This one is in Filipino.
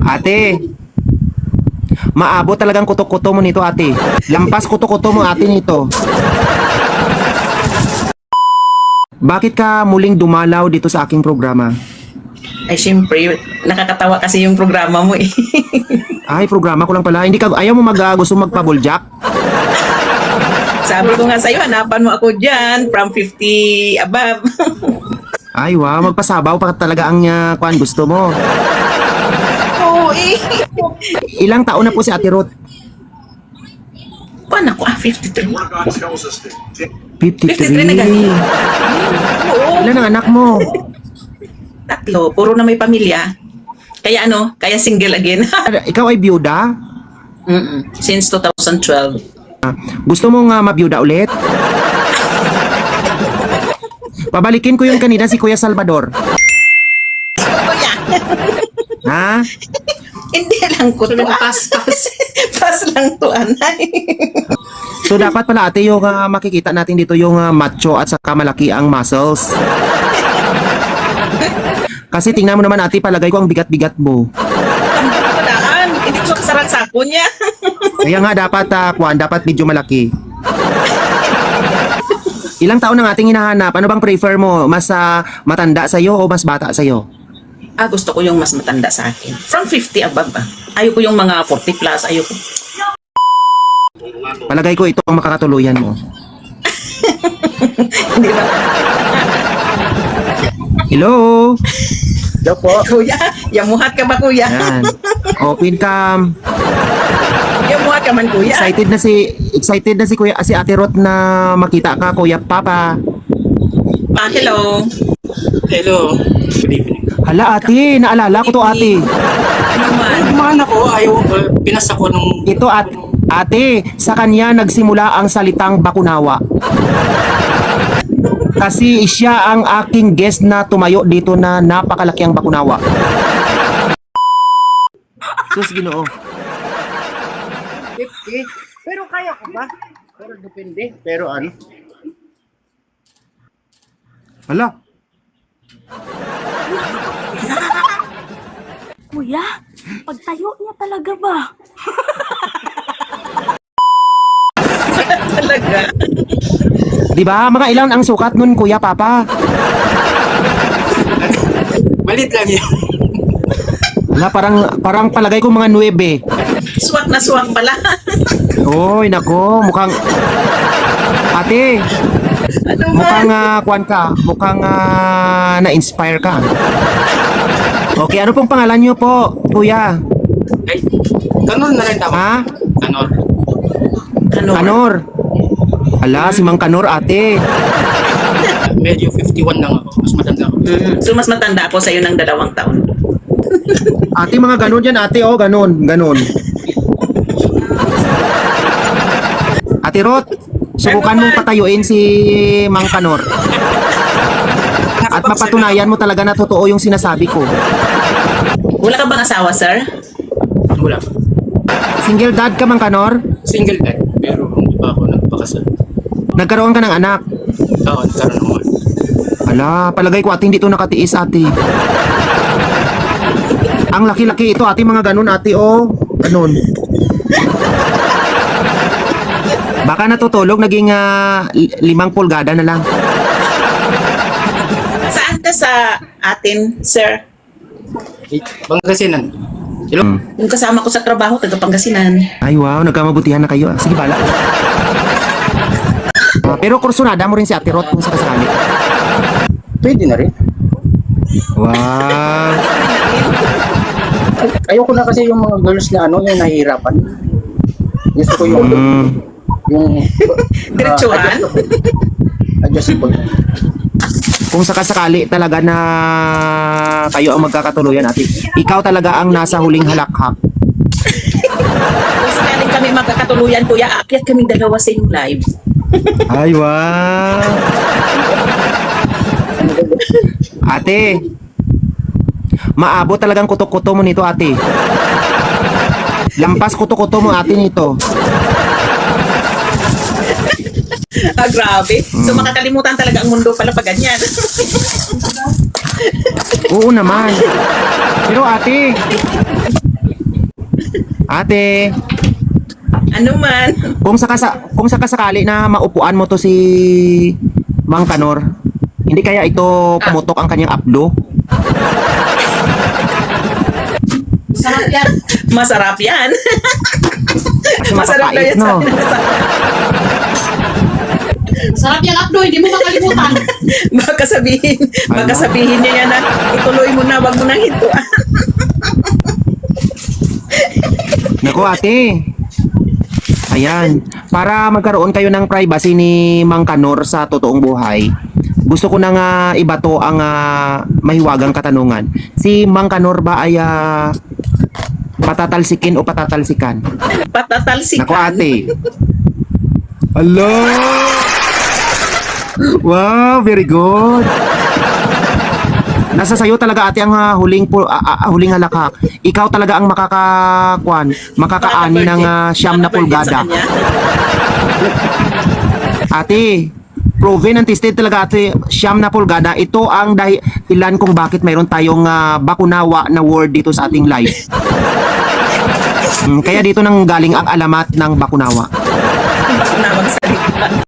Ate, maabot talagang kuto-kuto mo nito, ate. Lampas kuto-kuto mo, ate, nito. Bakit ka muling dumalaw dito sa aking programa? Ay, syempre, nakakatawa kasi yung programa mo eh. Ay, programa ko lang pala. Hindi ka, ayaw mo gusto magpa-bulljack? Sabi ko nga sa'yo, hanapan mo ako dyan from 50 above. Ay, wow, magpasabaw pa talaga ang kuan gusto mo. Oo eh. Ilang taon na po si Ate Ruth? Paano ako? 53. 53. na ganun. Oo, Ilan ang anak mo? 3. Puro na may pamilya. Kaya ano, kaya single again. Ikaw ay byuda? Since 2012. Gusto mo nga mabiyuda ulit? Pabalikin ko yung kanina si Kuya Salvador. Kuya, Ha? hindi lang ko to. Pass lang to, anay. So dapat pala ate yung makikita natin dito yung macho at saka malaki ang muscles. Kasi tingnan mo naman ate, palagay ko ang bigat-bigat mo. Padaan, hindi ko kasaran sako niya. Kaya nga dapat dapat medyo malaki. Ilang taon ang ating hinahanap? Ano bang prefer mo? Mas matanda sa'yo o mas bata sa'yo? Gusto ko yung mas matanda sa akin. From 50 above ah. Ayoko yung mga 40 plus, ayoko. Palagay ko ito ang makakatuluyan mo. Hindi ba? Hello? Hello po. Kuya, yamuhat ka ba kuya? Yan. Open cam. Yamuhat ka man kuya. Excited na si Kuya si Ate Ruth na makita ka, Kuya Papa. Hello. Hello. Good evening. Hala ate, naalala ko to ate. Ano man? Kumahan ako, pinasa ko nung... Ito ate, sa kanya nagsimula ang salitang bakunawa. Kasi siya ang aking guest na tumayo dito na napakalaki ang bakunawa. Sus, Ginoo. 50. Pero kaya ko ba? Pero depende. Pero ano? Hala. Kuya, pagtayo niya talaga ba? Talaga. Di ba? Mga ilan ang sukat nun, Kuya Papa? Malit lang yun. Hala, parang palagay ko mga 9. Swak na swak pala. Oy, nako, mukhang... Ate, Ano mukhang man? kuwan ka, mukhang na-inspire ka. Okay, ano pong pangalan niyo po, Kuya? Ay, kanor na rin tama. Ha? Kanor. Ano? Kanor. Hala, si Mang Kanor, ate. Medyo 51 lang ako. Mas matanda ako. So mas matanda ako sa'yo ng 2 taon. Ate, mga ganon yan, ate, oh, ganon. Ate Ruth, subukan mong patayuin si Mang Kanor. At mapatunayan mo talaga na totoo yung sinasabi ko. Wala ka bang asawa, sir? Wala. Single dad ka, Mang Kanor? Single dad. Pero hindi pa ako nagpakasal. Nagkaroon ka ng anak? Oo, nagkaroon naman. Hala, palagay ko ate hindi ito nakatiis, ate. Ang laki-laki ito, ate, mga ganun, ate, oh. Ganun. Baka natutulog, naging 5 pulgada na lang. Saan ka sa atin, sir? Pangasinan. Hello? Yung kasama ko sa trabaho, taga Pangasinan. Ay, wow, nagkamabutihan na kayo. Sige, bala. Pero kursunada mo rin si Ate Ruth kung sakasakali. Pwede na rin. Wow. Ayoko na kasi yung mga girls na yung nahihirapan. Gusto ko yung... yung Diretsuhan? adjustable. Kung sakasakali talaga na kayo ang magkakatuluyan, ate, ikaw talaga ang nasa huling halakhak. Kung sakaling kami magkakatuluyan, kuya, aakyat kaming 2 sa inyong live. Ay, wow. Ate, maabot talagang kuto-kuto mo nito, ate. Lampas kuto-kuto mo, ate, nito. Grabe. So makakalimutan talaga ang mundo pala pag ganyan. Oo naman. Pero ate, Ate, Ano man? kung sakasakali na maupuan mo to si Mang Kanor, hindi kaya ito pumutok ang kanyang abdo? Masarap yan. Masarap yan. Kasi Masarap na mapapait, yan. no? Sarap yan, Abdo. Hindi mo makalimutan. Baka sabihin niya yan na ituloy mo na, wag mo nang hintuan. Naku ate. Ayan. Para magkaroon kayo ng privacy ni Mang Kanor sa totoong buhay, gusto ko na nga ibato ang mahiwagang katanungan. Si Mang Kanor ba ay patatalsikin o patatalsikan? Patatalsikan. Naku ate. Hello! Wow, very good. Nasa sayo talaga ate ang huling halakak. Ikaw talaga ang makakaani ng siyam na pulgada. Ate, proven and tested talaga ate, siyam na pulgada. Ito ang dahilan kung bakit mayroon tayong bakunawa na word dito sa ating live. Kaya dito nang galing ang alamat ng bakunawa. Baka na magsalita.